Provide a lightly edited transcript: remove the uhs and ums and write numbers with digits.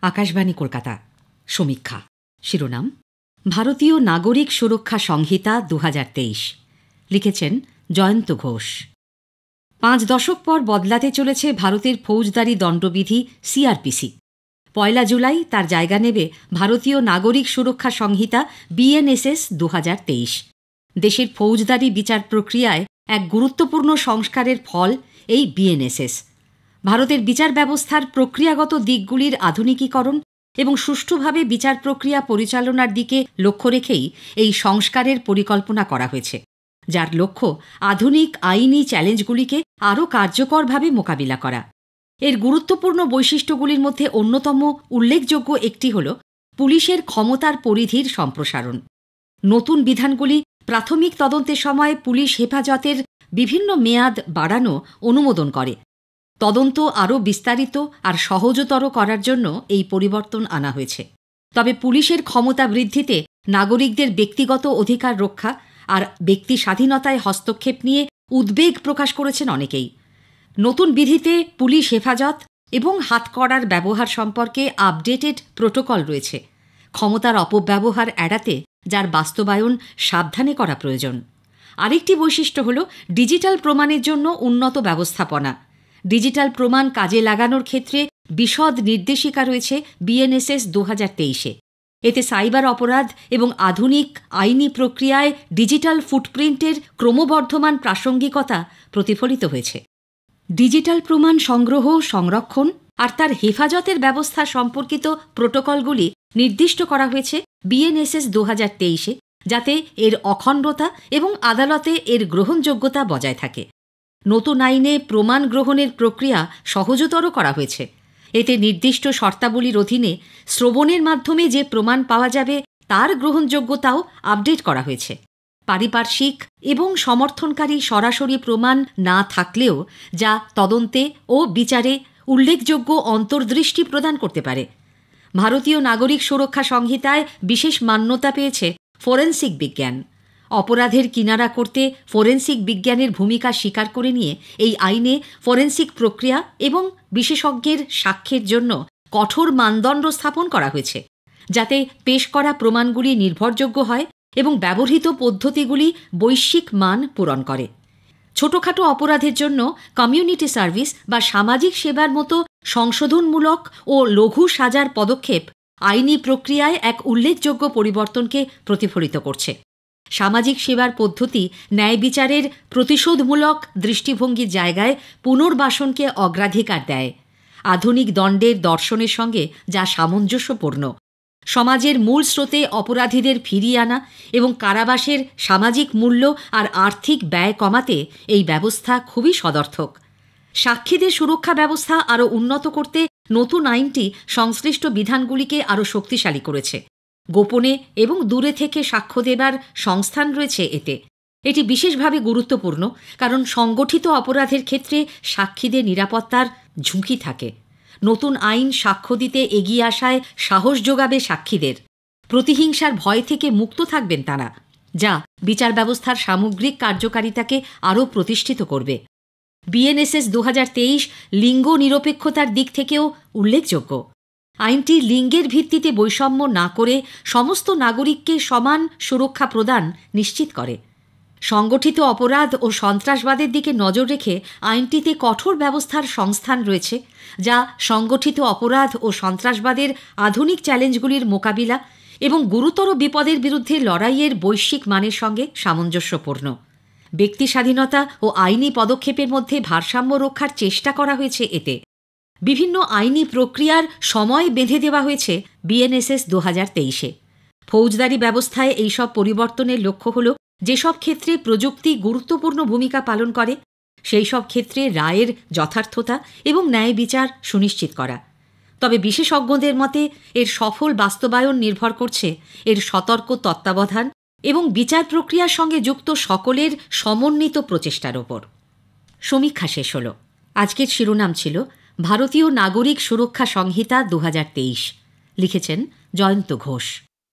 আকাশবাণী কলকাতা। সমীক্ষা শিরোনাম ভারতীয় নাগরিক সুরক্ষা সংহিতা ২০২৩। লিখেছেন জয়ন্ত ঘোষ। ৫ দশক পর বদলাতে চলেছে ভারতের ফৌজদারি দণ্ডবিধি সিআরপিসি। ১ জুলাই তার জায়গা নেবে ভারতীয় নাগরিক সুরক্ষা সংহিতা বিএনএসএস ২০২৩। দেশের ফৌজদারি বিচার প্রক্রিয়ায় এক গুরুত্বপূর্ণ সংস্কারের ফল এই বিএনএসএস। ভারতের বিচার ব্যবস্থার প্রক্রিয়াগত দিকগুলির আধুনিকীকরণ এবং সুষ্ঠুভাবে বিচার প্রক্রিয়া পরিচালনার দিকে লক্ষ্য রেখেই এই সংস্কারের পরিকল্পনা করা হয়েছে, যার লক্ষ্য আধুনিক আইনি চ্যালেঞ্জগুলিকে আরও কার্যকরভাবে মোকাবিলা করা। এর গুরুত্বপূর্ণ বৈশিষ্ট্যগুলির মধ্যে অন্যতম উল্লেখযোগ্য একটি হল পুলিশের ক্ষমতার পরিধির সম্প্রসারণ। নতুন বিধানগুলি প্রাথমিক তদন্তের সময় পুলিশ হেফাজতের বিভিন্ন মেয়াদ বাড়ানো অনুমোদন করে। তদন্ত আরও বিস্তারিত আর সহজতর করার জন্য এই পরিবর্তন আনা হয়েছে। তবে পুলিশের ক্ষমতা বৃদ্ধিতে নাগরিকদের ব্যক্তিগত অধিকার রক্ষা আর ব্যক্তি স্বাধীনতায় হস্তক্ষেপ নিয়ে উদ্বেগ প্রকাশ করেছেন অনেকেই। নতুন বিধিতে পুলিশ হেফাজত এবং হাতকড়ার ব্যবহার সম্পর্কে আপডেটেড প্রোটোকল রয়েছে, ক্ষমতার অপব্যবহার এড়াতে যার বাস্তবায়ন সাবধানে করা প্রয়োজন। আরেকটি বৈশিষ্ট্য হল ডিজিটাল প্রমাণের জন্য উন্নত ব্যবস্থাপনা। ডিজিটাল প্রমাণ কাজে লাগানোর ক্ষেত্রে বিশদ নির্দেশিকা রয়েছে বিএনএসএস ২০২৩-এ। এতে সাইবার অপরাধ এবং আধুনিক আইনি প্রক্রিয়ায় ডিজিটাল ফুটপ্রিন্টের ক্রমবর্ধমান প্রাসঙ্গিকতা প্রতিফলিত হয়েছে। ডিজিটাল প্রমাণ সংগ্রহ, সংরক্ষণ আর তার হেফাজতের ব্যবস্থা সম্পর্কিত প্রোটোকলগুলি নির্দিষ্ট করা হয়েছে বিএনএসএস ২০২৩-এ, যাতে এর অখণ্ডতা এবং আদালতে এর গ্রহণযোগ্যতা বজায় থাকে। নতুন আইনে প্রমাণ গ্রহণের প্রক্রিয়া সহজতর করা হয়েছে। এতে নির্দিষ্ট শর্তাবলীর অধীনে শ্রবণের মাধ্যমে যে প্রমাণ পাওয়া যাবে তার গ্রহণযোগ্যতাও আপডেট করা হয়েছে। পারিপার্শ্বিক এবং সমর্থনকারী সরাসরি প্রমাণ না থাকলেও যা তদন্তে ও বিচারে উল্লেখযোগ্য অন্তর্দৃষ্টি প্রদান করতে পারে। ভারতীয় নাগরিক সুরক্ষা সংহিতায় বিশেষ মান্যতা পেয়েছে ফোরেনসিক বিজ্ঞান। অপরাধের কিনারা করতে ফোরেনসিক বিজ্ঞানের ভূমিকা স্বীকার করে নিয়ে এই আইনে ফোরেনসিক প্রক্রিয়া এবং বিশেষজ্ঞের সাক্ষ্যের জন্য কঠোর মানদণ্ড স্থাপন করা হয়েছে, যাতে পেশ করা প্রমাণগুলি নির্ভরযোগ্য হয় এবং ব্যবহৃত পদ্ধতিগুলি বৈশ্বিক মান পূরণ করে। ছোটখাটো অপরাধের জন্য কমিউনিটি সার্ভিস বা সামাজিক সেবার মতো সংশোধনমূলক ও লঘু সাজার পদক্ষেপ আইনি প্রক্রিয়ায় এক উল্লেখযোগ্য পরিবর্তনকে প্রতিফলিত করছে। সামাজিক সেবার পদ্ধতি ন্যায় বিচারের প্রতিশোধমূলক দৃষ্টিভঙ্গির জায়গায় পুনর্বাসনকে অগ্রাধিকার দেয়, আধুনিক দণ্ডের দর্শনের সঙ্গে যা সামঞ্জস্যপূর্ণ। সমাজের মূল স্রোতে অপরাধীদের ফিরিয়ে আনা এবং কারাবাসের সামাজিক মূল্য আর আর্থিক ব্যয় কমাতে এই ব্যবস্থা খুবই সদর্থক। সাক্ষীদের সুরক্ষা ব্যবস্থা আরও উন্নত করতে নতুন আইনটি সংশ্লিষ্ট বিধানগুলিকে আরও শক্তিশালী করেছে। গোপনে এবং দূরে থেকে সাক্ষ্য দেবার সংস্থান রয়েছে এতে। এটি বিশেষভাবে গুরুত্বপূর্ণ কারণ সংগঠিত অপরাধের ক্ষেত্রে সাক্ষীদের নিরাপত্তার ঝুঁকি থাকে। নতুন আইন সাক্ষ্য দিতে এগিয়ে আসায় সাহস যোগাবে সাক্ষীদের। প্রতিহিংসার ভয় থেকে মুক্ত থাকবেন তারা, যা বিচার ব্যবস্থার সামগ্রিক কার্যকারিতাকে আরও প্রতিষ্ঠিত করবে। বিএনএসএস ২০২৩ লিঙ্গ নিরপেক্ষতার দিক থেকেও উল্লেখযোগ্য। আইনটি লিঙ্গের ভিত্তিতে বৈষম্য না করে সমস্ত নাগরিককে সমান সুরক্ষা প্রদান নিশ্চিত করে। সংগঠিত অপরাধ ও সন্ত্রাসবাদের দিকে নজর রেখে আইনটিতে কঠোর ব্যবস্থার সংস্থান রয়েছে, যা সংগঠিত অপরাধ ও সন্ত্রাসবাদের আধুনিক চ্যালেঞ্জগুলির মোকাবিলা এবং গুরুতর বিপদের বিরুদ্ধে লড়াইয়ের বৈশ্বিক মানের সঙ্গে সামঞ্জস্যপূর্ণ। ব্যক্তি স্বাধীনতা ও আইনি পদক্ষেপের মধ্যে ভারসাম্য রক্ষার চেষ্টা করা হয়েছে এতে। বিভিন্ন আইনি প্রক্রিয়ার সময় বেঁধে দেওয়া হয়েছে বিএনএসএস ২০২৩-এ। ফৌজদারি ব্যবস্থায় এইসব পরিবর্তনের লক্ষ্য হল যেসব ক্ষেত্রে প্রযুক্তি গুরুত্বপূর্ণ ভূমিকা পালন করে সেই সব ক্ষেত্রে রায়ের যথার্থতা এবং ন্যায় বিচার সুনিশ্চিত করা। তবে বিশেষজ্ঞদের মতে এর সফল বাস্তবায়ন নির্ভর করছে এর সতর্ক তত্ত্বাবধান এবং বিচার প্রক্রিয়ার সঙ্গে যুক্ত সকলের সমন্বিত প্রচেষ্টার ওপর। সমীক্ষা শেষ হল। আজকের শিরোনাম ছিল ভারতীয় নাগরিক সুরক্ষা সংহিতা ২০২৩। লিখেছেন জয়ন্ত ঘোষ।